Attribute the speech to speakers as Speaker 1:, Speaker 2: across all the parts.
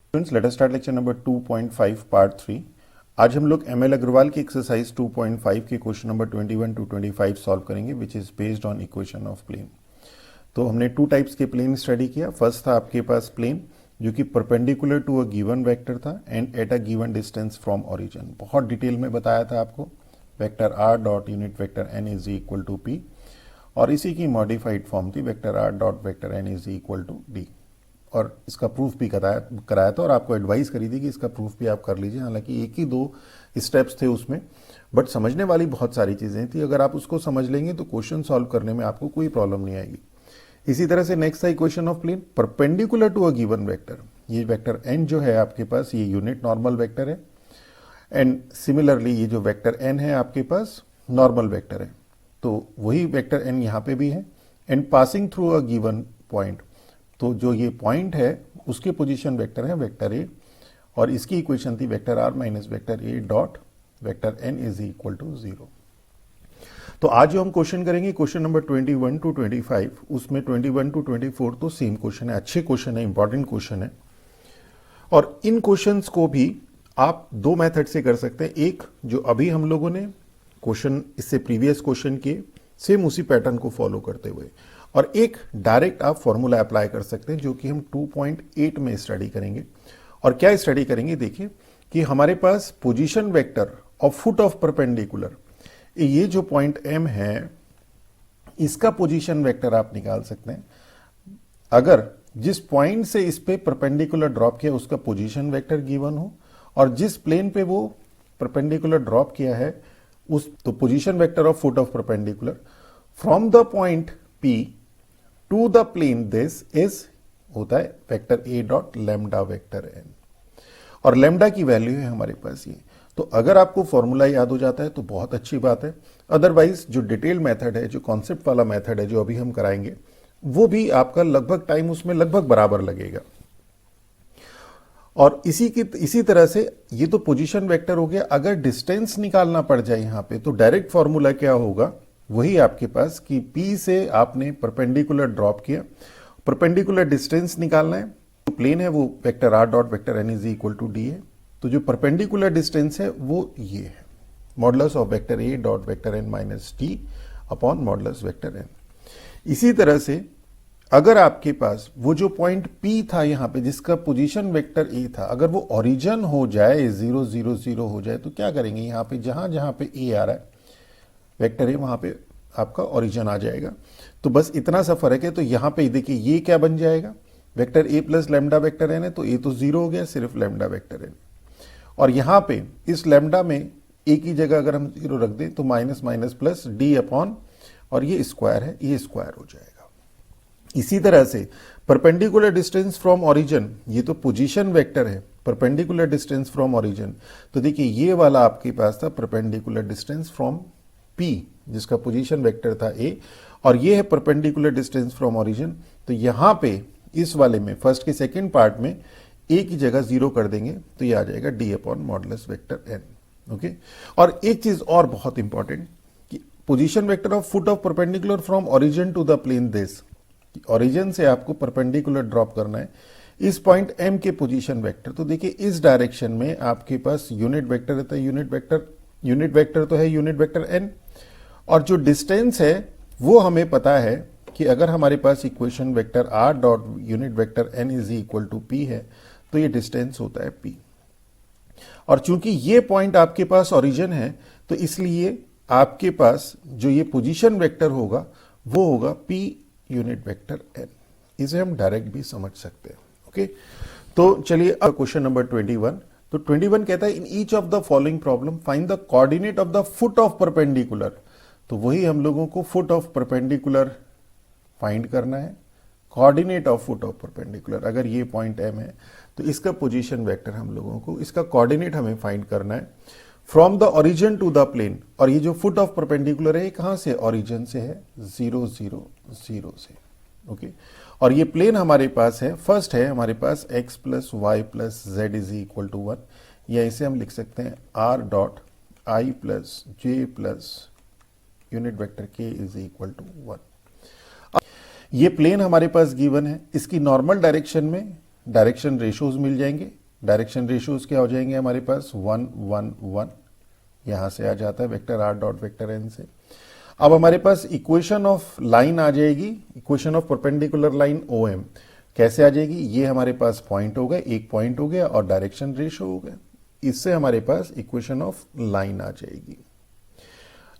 Speaker 1: Students, let us start lecture number 2.5 part 3। आज हम लोग एमएल अग्रवाल की एक्सरसाइज 2.5 के क्वेश्चन नंबर 21 टू 25 सॉल्व करेंगे, which is based on equation of plane. तो हमने टू टाइप्स के प्लेन स्टडी किया। फर्स्ट था आपके पास प्लेन जो कि perpendicular to a given vector था and at a given distance from origin. बहुत डिटेल में बताया था आपको। Vector are dot unit vector N is equal to p, और इसी की मॉडिफाइड फॉर्म थी vector are dot vector N is equal to D. और इसका प्रूफ भी कराया था और आपको एडवाइस करी थी कि इसका प्रूफ भी आप कर लीजिए। हालांकि एक ही दो स्टेप्स थे उसमें, बट समझने वाली बहुत सारी चीज़ें थी। अगर आप उसको समझ लेंगे तो क्वेश्चन सॉल्व करने में आपको कोई प्रॉब्लम नहीं आएगी। इसी तरह से नेक्स्ट था equation of plane perpendicular to a given vector. ये वेक्टर एन जो है आपके पास, ये यूनिट नॉर्मल वेक्टर है, एंड सिमिलरली ये जो वेक्टर एन है आपके पास नॉर्मल वेक्टर है। तो वही वेक्टर एन यहाँ पे भी है, and passing through a given point. तो जो ये पॉइंट है उसके पोजीशन वेक्टर है वेक्टर ए, और इसकी इक्वेशन थी vector R minus vector A dot vector N is equal to 0। तो आज जो हम क्वेश्चन करेंगे क्वेश्चन नंबर 21 टू 25, उसमें 21 टू 24 तो सेम क्वेश्चन है, अच्छे क्वेश्चन है, इंपॉर्टेंट क्वेश्चन है। और इन क्वेश्चंस को भी आप दो मेथड से कर सकते हैं। एक जो अभी हम लोगों ने क्वेश्चन इससे प्रीवियस क्वेश्चन के सेम उसी पैटर्न को फॉलो करते हुए, और एक डायरेक्ट आप फॉर्मूला अप्लाई कर सकते हैं जो कि हम 2.8 में स्टडी करेंगे। और क्या स्टडी करेंगे, देखिए कि हमारे पास पोजीशन वेक्टर और फुट ऑफ परपेंडिकुलर, ये जो पॉइंट एम है इसका पोजीशन वेक्टर आप निकाल सकते हैं। अगर जिस पॉइंट से इस पे परपेंडिकुलर ड्रॉप किया उसका पोजीशन वेक्टर गिवन हो, और जिस प्लेन पे वो परपेंडिकुलर ड्रॉप किया है उस तो position vector of foot of perpendicular from the point P to the plane this is होता है vector A dot lambda vector n, और लेमडा की वैल्यू है हमारे पास ये। तो अगर आपको फॉर्मूला याद हो जाता है तो बहुत अच्छी बात है, अदरवाइज जो डिटेल मेथड है, जो कॉन्सेप्ट वाला मेथड है जो अभी हम कराएंगे, वो भी आपका लगभग टाइम उसमें लगभग बराबर लगेगा। और इसी तरह से ये तो पोजीशन वेक्टर हो गया। अगर डिस्टेंस निकालना पड़ जाए यहाँ पे तो डायरेक्ट फॉर्मूला क्या होगा, वही आपके पास कि P से आपने परपेंडिकुलर ड्रॉप किया, परपेंडिकुलर डिस्टेंस निकालना है। जो प्लेन है वो vector are dot vector N is equal to D है। तो जो परपेंडिकुलर डिस्टेंस है वो ये है, modulus of vector A dot vector N minus T upon modulus vector N. इसी तरह से अगर आपके पास वो जो पॉइंट P था यहाँ पे जिसका पोजीशन वेक्टर ए था, अगर वो ओरिजिन हो जाए 0 0 0 हो जाए तो क्या करेंगे, यहाँ पे जहां जहां पे ए आ रहा है वेक्टर ए, वहां पे आपका ओरिजिन आ जाएगा। तो बस इतना सा फर्क है। तो यहां पे देखिए ये क्या बन जाएगा, vector A plus lambda vector N है, तो ए तो 0 हो गया, सिर्फ लेमडा वेक्टर एन। और यहां पे इस लेमडा में ए की जगह अगर हम 0 रख दें तो minus minus plus D upon, और ये स्क्वायर है, ये स्क्वायर हो जाएगा। इसी तरह से परपेंडिकुलर डिस्टेंस फ्रॉम ओरिजिन, ये तो पोजीशन वेक्टर है, परपेंडिकुलर डिस्टेंस फ्रॉम ओरिजिन। तो देखिए ये वाला आपके पास था परपेंडिकुलर डिस्टेंस फ्रॉम P जिसका पोजीशन वेक्टर था A, और ये है परपेंडिकुलर डिस्टेंस फ्रॉम ओरिजिन। तो यहां पे इस वाले में फर्स्ट के सेकंड पार्ट में A की जगह 0 कर देंगे तो ये आ जाएगा D upon modulus vector n। Okay, और एक चीज और बहुत इंपॉर्टेंट कि position vector of foot of perpendicular from origin to the plane this, origin से आपको परपेंडिकुलर ड्रॉप करना है इस पॉइंट M के पोजीशन वेक्टर। तो देखिए इस डायरेक्शन में आपके पास यूनिट वेक्टर रहता है, यूनिट वेक्टर तो है यूनिट वेक्टर n, और जो डिस्टेंस है वो हमें पता है कि अगर हमारे पास equation vector r dot unit vector n is equal to p है तो ये डिस्टेंस होता है p। और चूंकि ये पॉइंट आपके पास ओरिजिन है तो इसलिए आपके पास जो ये पोजीशन वेक्टर होगा वो होगा p यूनिट वेक्टर n। इसे हम डायरेक्ट भी समझ सकते हैं। ओके, तो चलिए अब क्वेश्चन नंबर 21। तो 21 कहता है in each of the following problem find the coordinate of the foot of perpendicular. तो वही हम लोगों को फुट ऑफ परपेंडिकुलर फाइंड करना है, coordinate of foot of perpendicular. अगर ये पॉइंट M है तो इसका पोजीशन वेक्टर हम लोगों को, इसका कोऑर्डिनेट हमें फाइंड करना है from the origin to the plane. और ये जो फुट ऑफ परपेंडिकुलर है कहां से, ओरिजिन से है, 0 0 0 से। ओके, और ये प्लेन हमारे पास है, फर्स्ट है हमारे पास x plus Y plus Z is equal to 1, या इसे हम लिख सकते हैं r dot I plus J plus unit vector k is equal to 1। ये प्लेन हमारे पास गिवन है, इसकी नॉर्मल डायरेक्शन में डायरेक्शन रेशियोज मिल जाएंगे। डायरेक्शन रेशियोज क्या हो जाएंगे हमारे पास 1 1 1, यहां से आ जाता है vector are dot vector N से। अब हमारे पास इक्वेशन ऑफ लाइन आ जाएगी, equation of perpendicular line O M कैसे आ जाएगी, ये हमारे पास पॉइंट हो गए, एक पॉइंट हो गया और डायरेक्शन रेशियो हो गया, इससे हमारे पास इक्वेशन ऑफ लाइन आ जाएगी।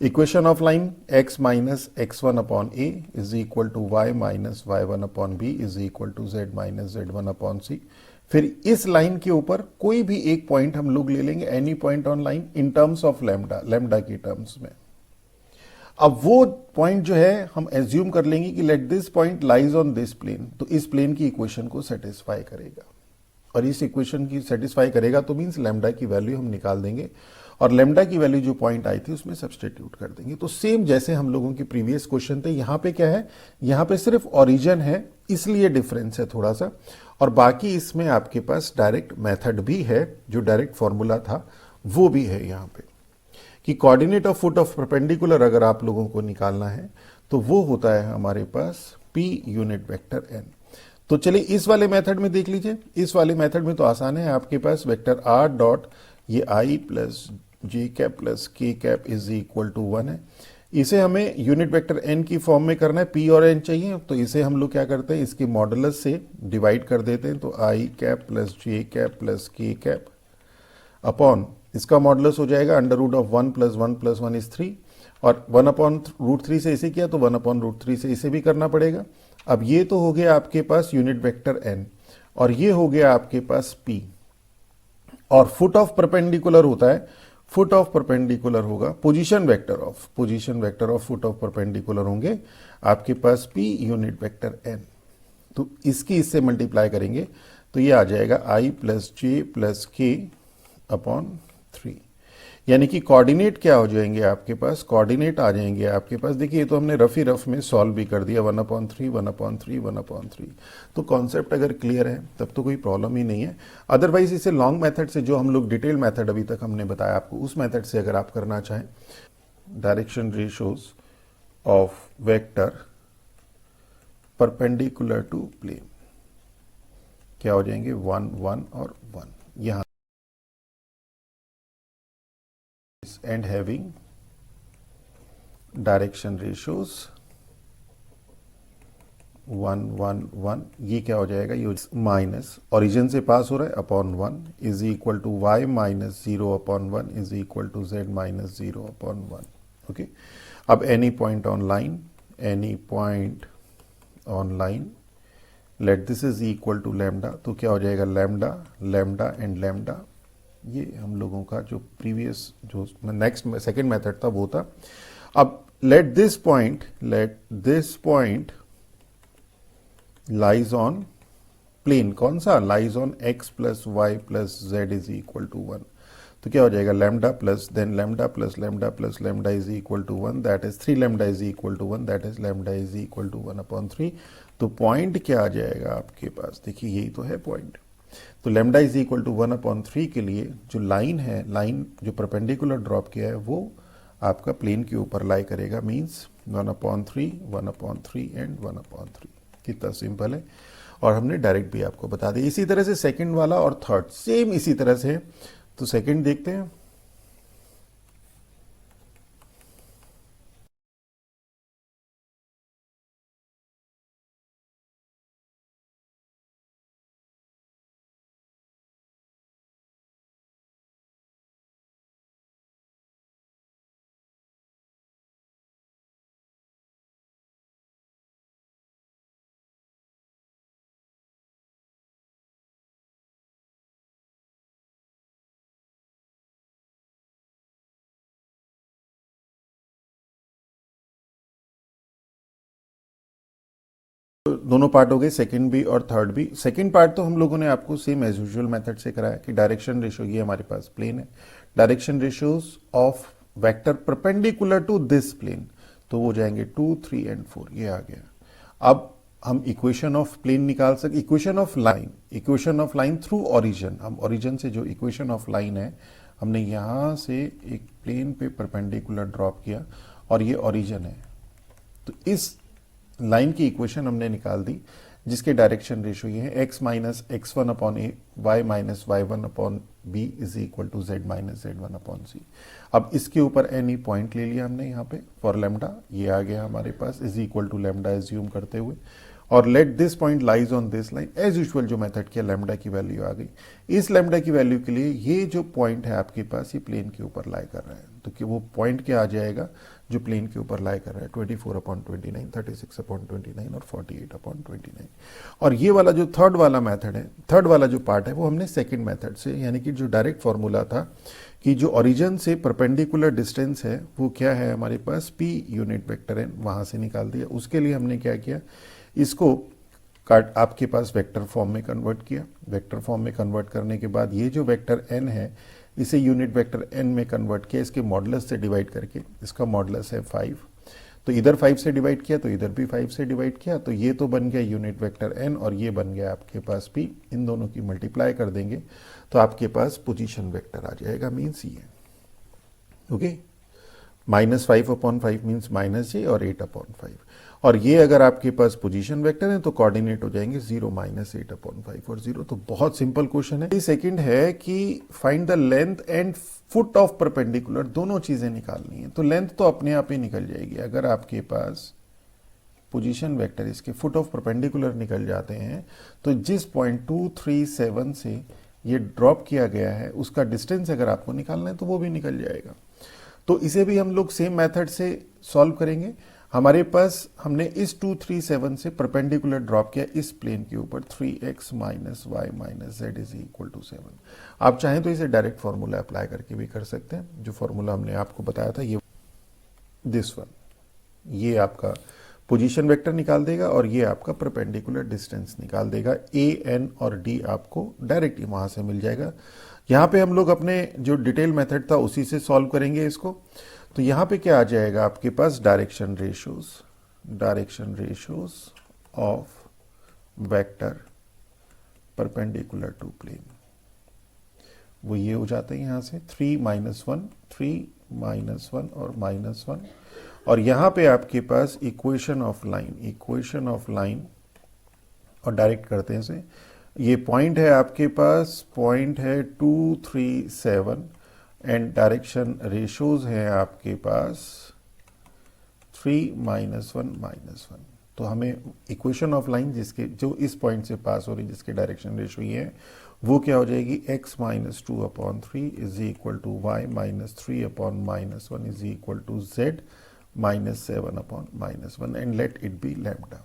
Speaker 1: Equation of line x minus x one upon a is equal to y minus y one upon b is equal to z minus z one upon c. फिर इस line के ऊपर कोई भी एक point हम लोग ले लेंगे, any point on line in terms of lambda, lambda की टर्म्स में। अब वो पॉइंट जो है हम एज्यूम कर लेंगे कि let this point lies on this plane, तो इस प्लेन की इक्वेशन को सेटिस्फाई करेगा, और इस इक्वेशन की सेटिस्फाई करेगा तो मींस लैम्डा की वैल्यू हम निकाल देंगे और लैम्डा की वैल्यू जो पॉइंट आई थी उसमें सब्सटीट्यूट कर देंगे। तो सेम जैसे हम लोगों के प्रीवियस क्वेश्चन थे, यहां पे क्या है, यहां पे सिर्फ ओरिजिन है इसलिए डिफरेंस है थोड़ा सा, और बाकी इसमें आपके पास डायरेक्ट मेथड भी है, जो डायरेक्ट फॉर्मूला था वो भी है यहां पे, कि coordinate of foot of perpendicular अगर आप लोगों को निकालना है तो वो होता है हमारे पास p यूनिट वेक्टर n। तो चलिए इस वाले मेथड में देख लीजिए, इस वाले मेथड में तो आसान है, आपके पास वेक्टर r डॉट ये i plus J cap plus K cap is equal to 1 है। इसे हमें यूनिट वेक्टर n की फॉर्म में करना है, p और n चाहिए, तो इसे हम लोग क्या करते हैं, इसके मॉडुलस से डिवाइड कर देते हैं, तो i cap plus J cap plus K cap upon इसका मॉडुलस हो जाएगा under root of 1 plus 1 plus 1 is 3, और 1 अपॉन रूट 3 से इसे किया तो 1 अपॉन रूट 3 से इसे भी करना पड़ेगा। अब ये तो हो गया आपके पास यूनिट वेक्टर n, और ये हो गया आपके पास p, और फुट ऑफ परपेंडिकुलर होता है, फुट ऑफ परपेंडिकुलर होगा position vector of foot of perpendicular होंगे आपके पास p यूनिट वेक्टर n। तो इसकी इससे मल्टीप्लाई करेंगे तो ये आ जाएगा i प्लस जे प्लस के अपॉन 3, यानी कि कोऑर्डिनेट क्या हो जाएंगे आपके पास, कोऑर्डिनेट आ जाएंगे आपके पास, देखिए ये तो हमने रफ ही रफ में सॉल्व भी कर दिया, 1/3 1/3 1/3। तो कॉन्सेप्ट अगर क्लियर है तब तो कोई प्रॉब्लम ही नहीं है। अदरवाइज इसे लॉन्ग मेथड से, जो हम लोग डिटेल मेथड अभी तक हमने बताया आपको, उस मेथड से अगर आप करना चाहें, direction ratios of vector perpendicular to plane क्या हो जाएंगे, 1 1 और 1, यहां and having direction ratios 1 1 1, ये क्या हो जाएगा, ये माइनस ओरिजिन से पास हो रहा है upon 1 is equal to y minus 0 upon 1 is equal to z minus 0 upon 1। Okay, अब any point on line, any point on line let this is equal to lambda, तो क्या हो जाएगा, लैम्डा लैम्डा एंड लैम्डा, ये हम लोगों का जो प्रीवियस जो नेक्स्ट सेकेंड मेथड था वो था। अब let this point lies on plane, कौन सा, lies on x plus Y plus Z is equal to 1, तो क्या हो जाएगा, lambda plus then lambda plus lambda plus lambda is equal to 1, that is 3 lambda is equal to 1, that is lambda is equal to 1/3। तो point क्या आ जाएगा आपके पास, देखिए यही तो है पॉइंट। तो लैम्डा इज इक्वल टू 1/3 के लिए जो लाइन है, लाइन जो परपेंडिकुलर ड्रॉप किया है वो आपका प्लेन के ऊपर लाई करेगा, मींस 1/3 1/3 एंड 1/3। कितना सिंपल है, और हमने डायरेक्ट भी आपको बता दिया। इसी तरह से सेकंड वाला और थर्ड सेम इसी तरह से है। तो सेकंड देखते हैं, दोनों पार्ट हो गए, सेकंड भी और थर्ड भी। सेकंड पार्ट तो हम लोगों ने आपको सेम एज यूजुअल मेथड से कराया कि डायरेक्शन रेशियो, ये हमारे पास प्लेन है, direction ratios of vector perpendicular to this plane, तो वो जाएंगे 2 3 एंड 4, ये आ गया। अब हम इक्वेशन ऑफ प्लेन निकाल सकते, equation of line through origin, हम ओरिजिन से जो इक्वेशन ऑफ लाइन है, हमने यहां से एक प्लेन पे परपेंडिकुलर ड्रॉप किया और ये ओरिजिन है, तो इस लाइन की इक्वेशन हमने निकाल दी। जिसके डायरेक्शन रेशियो ये है x minus x1 upon a y minus y1 upon b is equal to z minus z1 upon c. अब इसके ऊपर एनी पॉइंट ले लिया हमने यहाँ पे फॉर लेमडा, ये आ गया हमारे पास is equal to lambda assume करते हुए, और let this point lies on this line. As usual जो मेथड किया, लेमडा की वैल्यू आ गई। इस लेमडा की वैल्यू के लिए ये जो पॉइंट है आपके पास, ये प्लेन के ऊपर लाई कर रहा है, तो कि वो पॉइंट क्या आ जाएगा जो प्लेन के ऊपर लाई कर रहा है, 24/29, 36/29 और 48/29। और ये वाला जो थर्ड वाला मेथड है, थर्ड वाला जो पार्ट है, वो हमने सेकंड मेथड से, यानी कि जो डायरेक्ट फॉर्मूला था कि जो ओरिजिन से परपेंडिकुलर डिस्टेंस है वो क्या है हमारे पास, p यूनिट वेक्टर n, वहां से निकाल दिया। उसके लिए हमने क्या किया, इसको काट आपके पास वेक्टर फॉर्म में कन्वर्ट किया। वेक्टर फॉर्म में कन्वर्ट करने के बाद ये जो वेक्टर n है, इसे यूनिट वेक्टर n में कन्वर्ट किया, इसके मॉडुलस से डिवाइड करके। इसका मॉडुलस है 5, तो इधर 5 से डिवाइड किया तो इधर भी 5 से डिवाइड किया, तो ये तो बन गया यूनिट वेक्टर n और ये बन गया आपके पास p। इन दोनों की मल्टीप्लाई कर देंगे तो आपके पास पोजीशन वेक्टर आ जाएगा, मीन्स ये। ओके, -5/5 मीन्स -j और 8/5। और ये अगर आपके पास पोजीशन वेक्टर है तो कोऑर्डिनेट हो जाएंगे 0, -8/5 और 0। तो बहुत सिंपल क्वेश्चन है। सेकंड है कि find the length and foot of perpendicular, दोनों चीजें निकालनी है। तो लेंथ तो अपने आप ही निकल जाएगी अगर आपके पास पोजीशन वेक्टर, इसके फुट ऑफ परपेंडिकुलर निकल जाते हैं, तो जिस पॉइंट 2, 3, 7 से ये ड्रॉप किया गया है उसका डिस्टेंस अगर आपको निकालना है तो वो भी निकल जाएगा। तो इसे भी हम लोग सेम मेथड से सॉल्व करेंगे। हमारे पास हमने इस 2, 3, 7 से परपेंडिकुलर ड्रॉप किया इस प्लेन के ऊपर, 3x minus Y minus Z is equal to 7। आप चाहें तो इसे डायरेक्ट फॉर्मूला अप्लाई करके भी कर सकते हैं। जो फॉर्मूला हमने आपको बताया था, ये दिस वन, ये आपका पोजीशन वेक्टर निकाल देगा और ये आपका परपेंडिकुलर डिस्टेंस निकाल देगा। a, n और d आपको डायरेक्ट वहां से मिल जाएगा। यहाँ पे हम लोग अपने जो डिटेल मेथड था उसी से सॉल्व करेंगे इसको। तो यहाँ पे क्या आ जाएगा आपके पास, direction ratios of vector perpendicular to plane, वो ये हो जाते हैं यहाँ से 3, -1, 3, -1 और -1। और यहाँ पे आपके पास इक्वेशन ऑफ लाइन, और डायरेक्ट करते हैं इसे। ये पॉइंट है आपके पास, पॉइंट है 2, 3, 7 एंड डायरेक्शन रेशियोज हैं आपके पास 3, -1, -1। तो हमें इक्वेशन ऑफ लाइन जिसके जो इस पॉइंट से पास हो रही, जिसके डायरेक्शन रेशियो ये है, वो क्या हो जाएगी, x minus 2/3 is equal to y minus 3/-1 is equal to z minus 7/-1 and let it be lambda.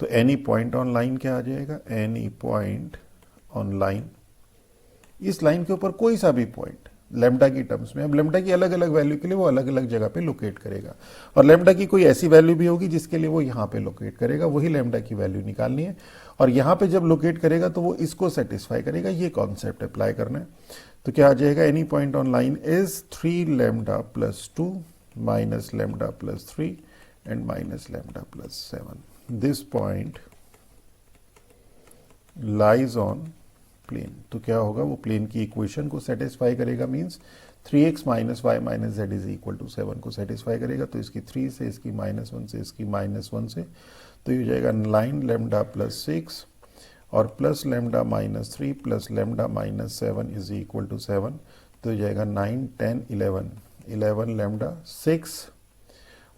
Speaker 1: तो एनी पॉइंट ऑन लाइन क्या आ जाएगा, एनी पॉइंट ऑन लाइन, इस लाइन के ऊपर कोई सा भी पॉइंट लैम्डा की टर्म्स में। अब लैम्डा की अलग अलग वैल्यू के लिए वो अलग अलग जगह पे लोकेट करेगा, और लैम्डा की कोई ऐसी वैल्यू भी होगी जिसके लिए वो यहाँ पे लोकेट करेगा, वही लैम्डा की वैल्यू निकालनी है। और यहाँ पे जब लोकेट करेगा तो वो इसको सेटिस्फाई करेगा, ये कॉन्सेप्ट अप्लाई करना है। तो क्या आ जाएगा, any point on line is 3 lambda plus 2 minus lambda plus 3 and minus lambda plus 7। This point lies on plane. तो क्या होगा, वो प्लेन की इक्वेशन को सेटिस्फाई करेगा, means 3x minus Y minus Z is equal to 7 को satisfy करेगा। तो इसकी 3 से, इसकी -1 से, इसकी -1 से, तो ये हो जाएगा 9 लैम्डा प्लस 6 और plus lambda minus 3 plus lambda minus 7 is equal to 7। तो हो जाएगा 9, 10, 11 लैम्डा 6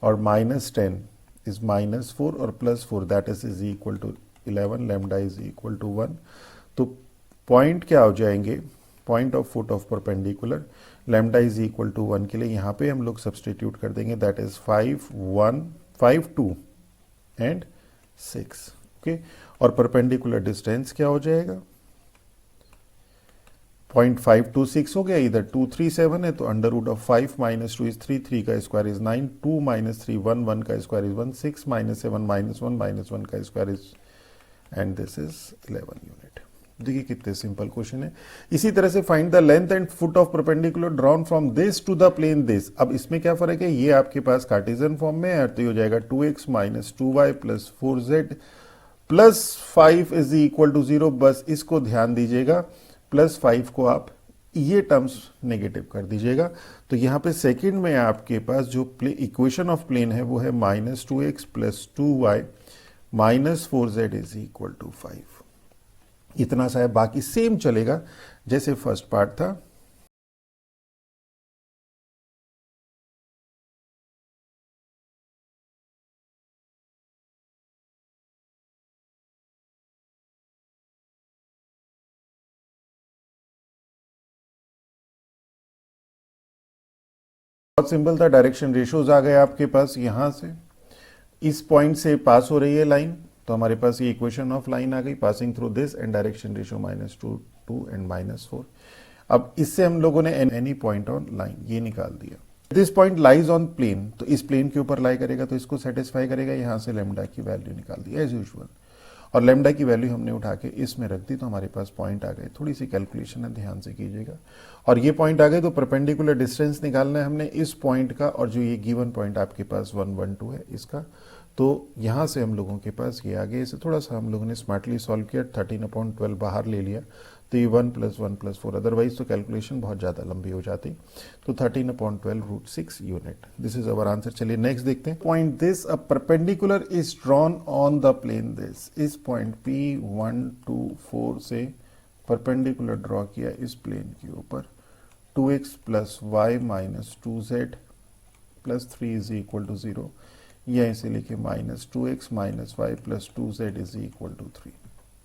Speaker 1: और -10 इज -4 और +4 that is equal to 11 lambda is equal to 1। तो पॉइंट क्या हो जाएंगे, point of foot of perpendicular, lambda is equal to 1 के लिए यहाँ पे हम लोग सब्सटीट्यूट कर देंगे, दैट इज 5, 1, 5, 2 एंड 6। ओके, और परपेंडिकुलर डिस्टेंस क्या हो जाएगा, 0.526 हो गया, इधर 2, 3, 7 है, तो under root of 5 minus 2 is 3, 3 का स्क्वायर इज 9, 2 माइनस 3, 1, 1 का स्क्वायर इज 1, 6 माइनस 7 -1 का square is, and this is 11 unit. देखिए कितने सिंपल क्वेश्चन है। इसी तरह से find the length and foot of perpendicular drawn from this to the plane this. अब इसमें क्या फर्क है, ये आपके पास कार्टेशियन फॉर्म में है, तो ये हो जाएगा 2x minus 2y plus 4z plus 5 is equal to 0। बस इसको ध्यान दीजिएगा, +5 को आप ये टर्म्स नेगेटिव कर दीजिएगा। तो यहाँ पे सेकंड में आपके पास जो इक्वेशन ऑफ प्लेन है वो है -2x plus 2y -4z is equal to 5। इतना सा है, बाकी सेम चलेगा जैसे फर्स्ट पार्ट था। बहुत सिंपल था, डायरेक्शन रेशियोज आ गए आपके पास। यहां से इस पॉइंट से पास हो रही है लाइन, तो हमारे पास ये इक्वेशन ऑफ लाइन आ गई, passing through this and direction ratio -2, 2 and -4। अब इससे हम लोगों ने एनी पॉइंट ऑन लाइन ये निकाल दिया। This point lies on plane, तो इस प्लेन के ऊपर लाई करेगा तो इसको सेटिस्फाई करेगा। यहां से लेमडा की वैल्यू निकाल दी एज यूजुअल, और लेमडा की वैल्यू हमने उठा के इसमें रख दी, तो हमारे पास पॉइंट आ गए। थोड़ी सी कैलकुलेशन है, ध्यान से कीजिएगा। और ये पॉइंट आ गए तो परपेंडिकुलर डिस्टेंस निकालना है हमने इस पॉइंट का, और जो ये गिवन पॉइंट आपके पास 1, 1, 2 है इसका। तो यहां से हम लोगों के पास ये आ गया। इसे थोड़ा सा हम लोगों ने स्मार्टली सॉल्व किया, 13/12 बाहर ले लिया, तो ये 1 + 1 + 4, अदरवाइज तो कैलकुलेशन बहुत ज़्यादा लंबी हो जाती। तो 13/12√6 unit, this is our answer. चलिए नेक्स्ट देखते हैं। Point this a perpendicular is drawn on the plane this. इस पॉइंट P1, 2, 4 से परपेंडिकुलर ड्रॉ किया इस प्लेन के ऊपर। 2x + y - 2z + 3 is equal to 0, या इसे लिखे -2x - y + 2z is equal to 3।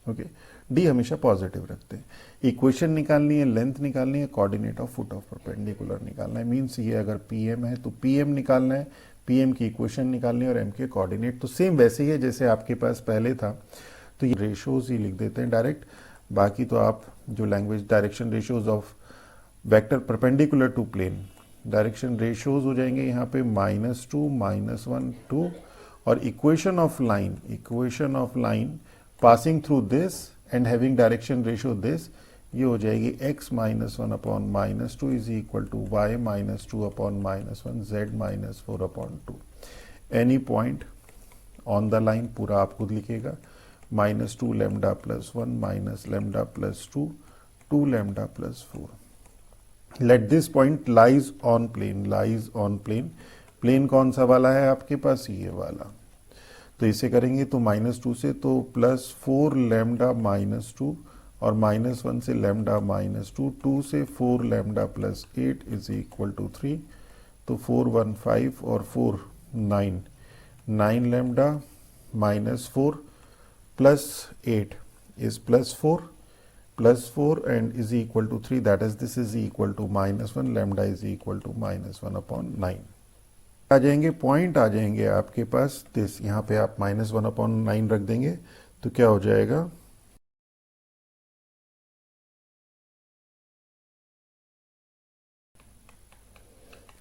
Speaker 1: Okay, D हमेशा पॉजिटिव रखते हैं। इक्वेशन निकालनी है, लेंथ निकालनी है, coordinate of foot of perpendicular निकालना है। मींस ये अगर पीएम है तो पीएम निकालना है, पीएम की इक्वेशन निकालनी है, और एम के कोऑर्डिनेट तो सेम वैसे ही है जैसे आपके पास पहले था। तो ये रेशियोज ही लिख देते हैं डायरेक्ट। बाकी तो आप जो language direction ratios of vector perpendicular to plane, direction ratios हो जाएंगे यहाँ पे -2, -1, 2, और equation of line passing through this and having direction ratio this, ये हो जाएगी x - 1/-2 is equal to y - 2/-1 z - 4/2। Any point on the line पूरा आप खुद लिखिएगा, -2 lambda + 1 - lambda + 2, 2 lambda + 4। Late this point lies on plane. Plane कौन सा वाला है आपके पास, ये वाला। तो इसे करेंगे तो -2 से तो +4 लैम्डा -2, और -1 से लैम्डा -2, 2 से 4 लैम्डा + 8 इज इक्वल टू 3। तो 4, 1, 5 और 4, 9, 9 लैम्डा -4 + 8 इज +4 and is equal to 3, that is this is equal to -1, lambda is equal to -1/9 आ जाएंगे। पॉइंट आ जाएंगे आपके पास दिस, यहाँ पे आप -1/9 रख देंगे तो क्या हो जाएगा,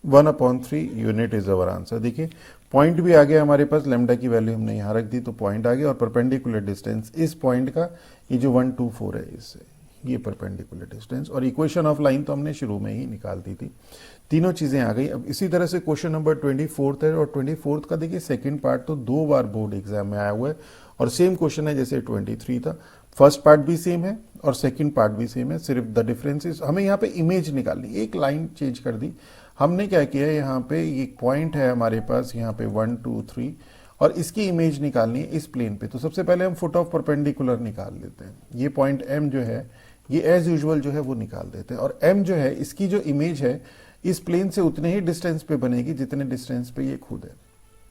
Speaker 1: (1/3 यूनिट इज अवर आंसर। देखिए पॉइंट भी आ गया हमारे पास, लेमडा की वैल्यू हमने यहाँ रख दी तो पॉइंट आ गया, और परपेंडिकुलर डिस्टेंस इस पॉइंट का, ये जो 1, 2, 4 है इससे, ये परपेंडिकुलर डिस्टेंस, और इक्वेशन ऑफ लाइन तो हमने शुरू में ही निकाल दी थी। तीनों चीजें आ गई। अब इसी तरह से क्वेश्चन नंबर 24 है, और 24 का देखिए सेकंड पार्ट तो 2 बार बोर्ड एग्जाम में आया हुआ है, और सेम क्वेश्चन है जैसे 23 था। फर्स्ट पार्ट भी सेम है और सेकंड पार्ट भी सेम है, सिर्फ द डिफरेंस इज हमें यहाँ पे इमेज निकालनी, एक लाइन चेंज कर दी हमने। क्या किया है, यहाँ पे एक पॉइंट है हमारे पास, यहाँ पे 1, 2, 3, और इसकी इमेज निकालनी है इस प्लेन पे। तो सबसे पहले हम फुट ऑफ परपेंडिकुलर निकाल लेते हैं। ये पॉइंट M जो है, ये एज यूजुअल जो है वो निकाल देते हैं, और M जो है इसकी जो इमेज है इस प्लेन से उतने ही डिस्टेंस पे बनेगी जितने डिस्टेंस पे ये खुद है।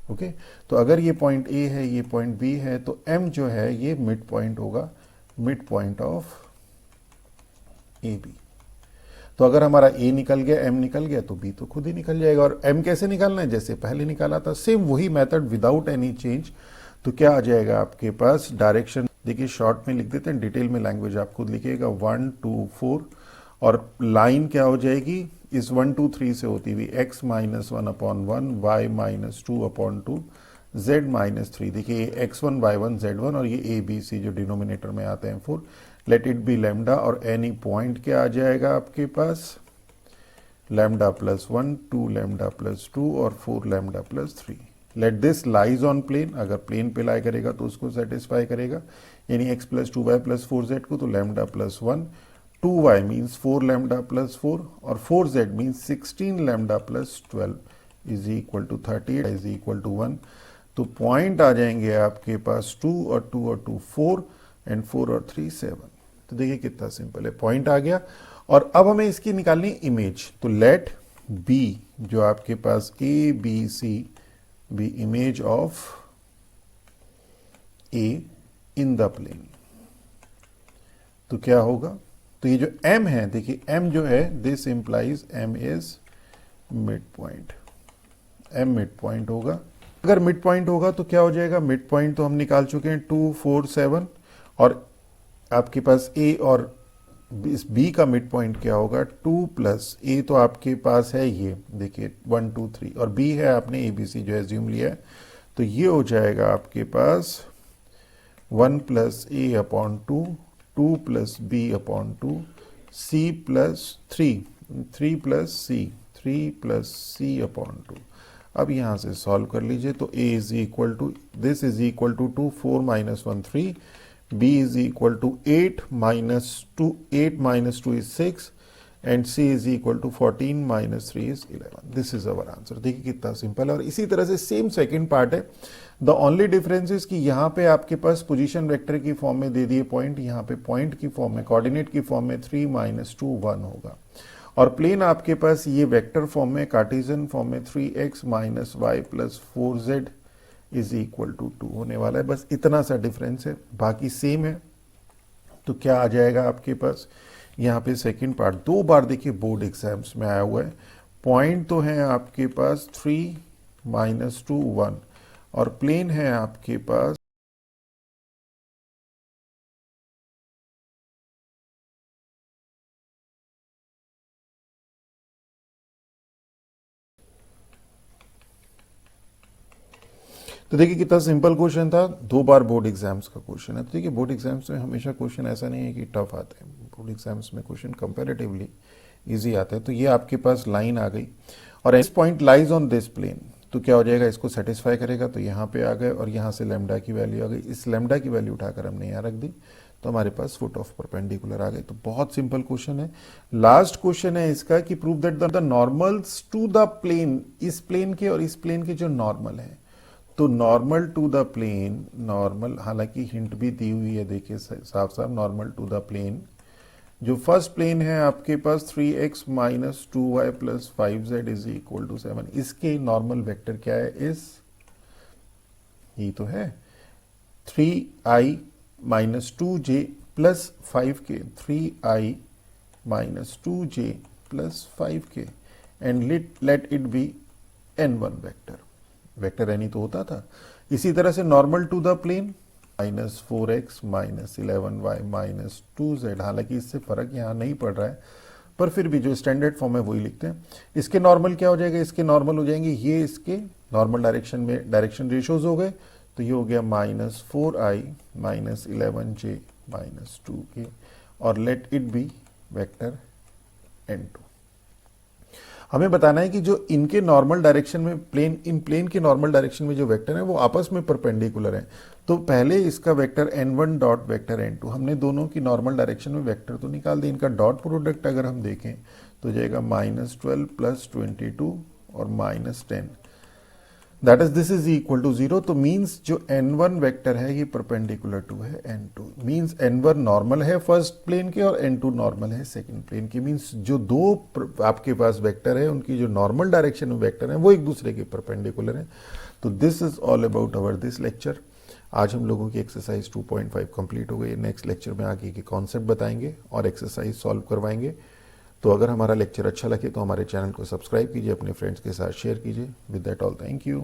Speaker 1: ओके, तो अगर ये पॉइंट A है, ये पॉइंट B है, तो M जो है ये मिड पॉइंट होगा, मिड पॉइंट ऑफ AB। तो अगर हमारा A निकल गया, M निकल गया, तो B तो खुद ही निकल जाएगा। और M कैसे निकालना है, जैसे पहले निकाला था, सेम वही मेथड विदाउट एनी चेंज। तो क्या आ जाएगा आपके पास, डायरेक्शन देखिए शॉर्ट में लिख देते हैं, डिटेल में लैंग्वेज आप खुद लिखिएगा, 1, 2, 4, और लाइन क्या हो जाएगी, इस 1, 2, 3 से होती हुई x - 1/1, y - 2/2, z - 3। देखिए x1, y1, z1, और ये a b c जो डिनोमिनेटर में आते हैं 4। लेट इट बी लैम्डा, और एनी पॉइंट क्या आ जाएगा आपके पास, लैम्डा +1, 2 लैम्डा +2, और 4 lambda +3। Let this lies on plane, अगर प्लेन पे लाई करेगा तो उसको सेटिस्फाई करेगा, यानी x + 2y + 4z को, तो लैम्डा +1, 2y मीन्स 4 लैम्डा +4, और 4z means 16 lambda +12 is equal to 38 is equal to 1। तो पॉइंट आ जाएंगे आपके पास 2 और 2 और 2 4 एंड 4 और 3 7। तो देखिए कितना सिंपल है, पॉइंट आ गया। और अब हमें इसकी निकालनी इमेज। तो लेट बी जो आपके पास a b c b image of a in the plane. तो क्या होगा, तो ये जो m है, देखिए m जो है this implies m is mid point. m mid point होगा। अगर मिड पॉइंट होगा तो क्या हो जाएगा, मिड पॉइंट तो हम निकाल चुके हैं 2 4 7, और आपके पास a और इस b का मिड पॉइंट क्या होगा 2 प्लस a तो आपके पास है ये देखिए 1 2 3, और b है आपने abc जो एज्यूम लिया है। तो ये हो जाएगा आपके पास 1 plus a upon 2, 2 plus b upon 2, c plus 3, 3 plus c, 3 plus c upon 2। अब यहां से सॉल्व कर लीजिए। तो a is equal to this is equal to 2 4 minus 1 3, b is equal to 8 minus 2, 8 minus 2 is 6, and c is equal to 14 minus 3 is 11। This is our answer. देखिए कितना simple है। और इसी तरह से सेम सेकंड पार्ट है। The only difference is कि यहाँ पे आपके पास पोजीशन वेक्टर की फॉर्म में दे दिए पॉइंट, यहाँ पे पॉइंट की फॉर्म में कोऑर्डिनेट की फॉर्म में 3 माइनस 2 1 होगा। और प्लेन आपके पास ये वेक्टर फॉर्म में कार्टेशियन फॉर्म में 3x minus Y plus 4z is equal to 2 होने वाला है। बस इतना सा डिफरेंस है, बाकी सेम है। तो क्या आ जाएगा आपके पास यहाँ पे सेकंड पार्ट। 2 बार देखिए बोर्ड एग्जाम्स में आया हुआ है। पॉइंट तो है आपके पास 3 माइनस 2 1, और प्लेन है आपके पास तो देखिए कितना सिंपल क्वेश्चन था। 2 बार बोर्ड एग्जाम्स का क्वेश्चन है। तो देखिए बोर्ड एग्जाम्स में हमेशा क्वेश्चन ऐसा नहीं है कि टफ आते हैं, बोर्ड एग्जाम्स में क्वेश्चन कंपैरेटिवली इजी आते हैं। तो ये आपके पास लाइन आ गई, और इस point lies on this plane. तो क्या हो जाएगा, इसको सेटिस्फाई करेगा। तो यहाँ पे आ गए, और यहाँ से लेमडा की वैल्यू आ गई। इस लेमडा की वैल्यू उठाकर हमने यहाँ रख दी, तो हमारे पास फुट ऑफ परपेंडिकुलर आ गए। तो बहुत सिंपल क्वेश्चन है। लास्ट क्वेश्चन है इसका कि prove that the normals to the plane, इस प्लेन के और इस प्लेन के जो नॉर्मल है, तो normal to the plane, normal हालांकि हिंट भी दी हुई है, देखिए साफ साफ नॉर्मल टू द प्लेन। जो फर्स्ट प्लेन है आपके पास 3x minus 2y plus 5z is equal to 7, इसके नॉर्मल वेक्टर क्या है, इस ये तो है 3i minus 2j plus 5k, 3i minus 2j plus 5k, and let it be n1 vector. Vector any तो होता था। इसी तरह से normal to the plane minus 4x minus 11y minus 2z, हालांकि इससे फर्क यहाँ नहीं पड़ रहा है, पर फिर भी जो स्टैंडर्ड फॉर्म है वही लिखते हैं। इसके नॉर्मल क्या हो जाएगा, इसके नॉर्मल हो जाएंगे ये इसके नॉर्मल डायरेक्शन में डायरेक्शन रेशियोज हो गए। तो ये हो गया minus 4i minus 11j minus 2k, और late it B vector n2। हमें बताना है कि जो इनके नॉर्मल डायरेक्शन में प्लेन, इन प्लेन के नॉर्मल डायरेक्शन में जो वेक्टर है वो आपस में परपेंडिकुलर है। तो पहले इसका vector n1 dot vector n2, हमने दोनों की नॉर्मल डायरेक्शन में वेक्टर तो निकाल दी। इनका डॉट प्रोडक्ट अगर हम देखें तो जाएगा माइनस 12 प्लस 22 और minus 10, that is this is equal to 0। तो मीन्स जो n1 वेक्टर है ये परपेंडिकुलर टू है n2। मीन्स n1 नॉर्मल है फर्स्ट प्लेन के और n2 नॉर्मल है सेकंड प्लेन के। मीन्स जो दो आपके पास वेक्टर है उनकी जो नॉर्मल डायरेक्शन में वेक्टर है वो एक दूसरे के परपेंडिकुलर है। तो this is all about our this lecture. आज हम लोगों की एक्सरसाइज 2.5 कंप्लीट हो गई। नेक्स्ट लेक्चर में आगे के कॉन्सेप्ट बताएंगे और एक्सरसाइज सॉल्व करवाएंगे। तो अगर हमारा लेक्चर अच्छा लगे तो हमारे चैनल को सब्सक्राइब कीजिए, अपने फ्रेंड्स के साथ शेयर कीजिए। With that all, thank you.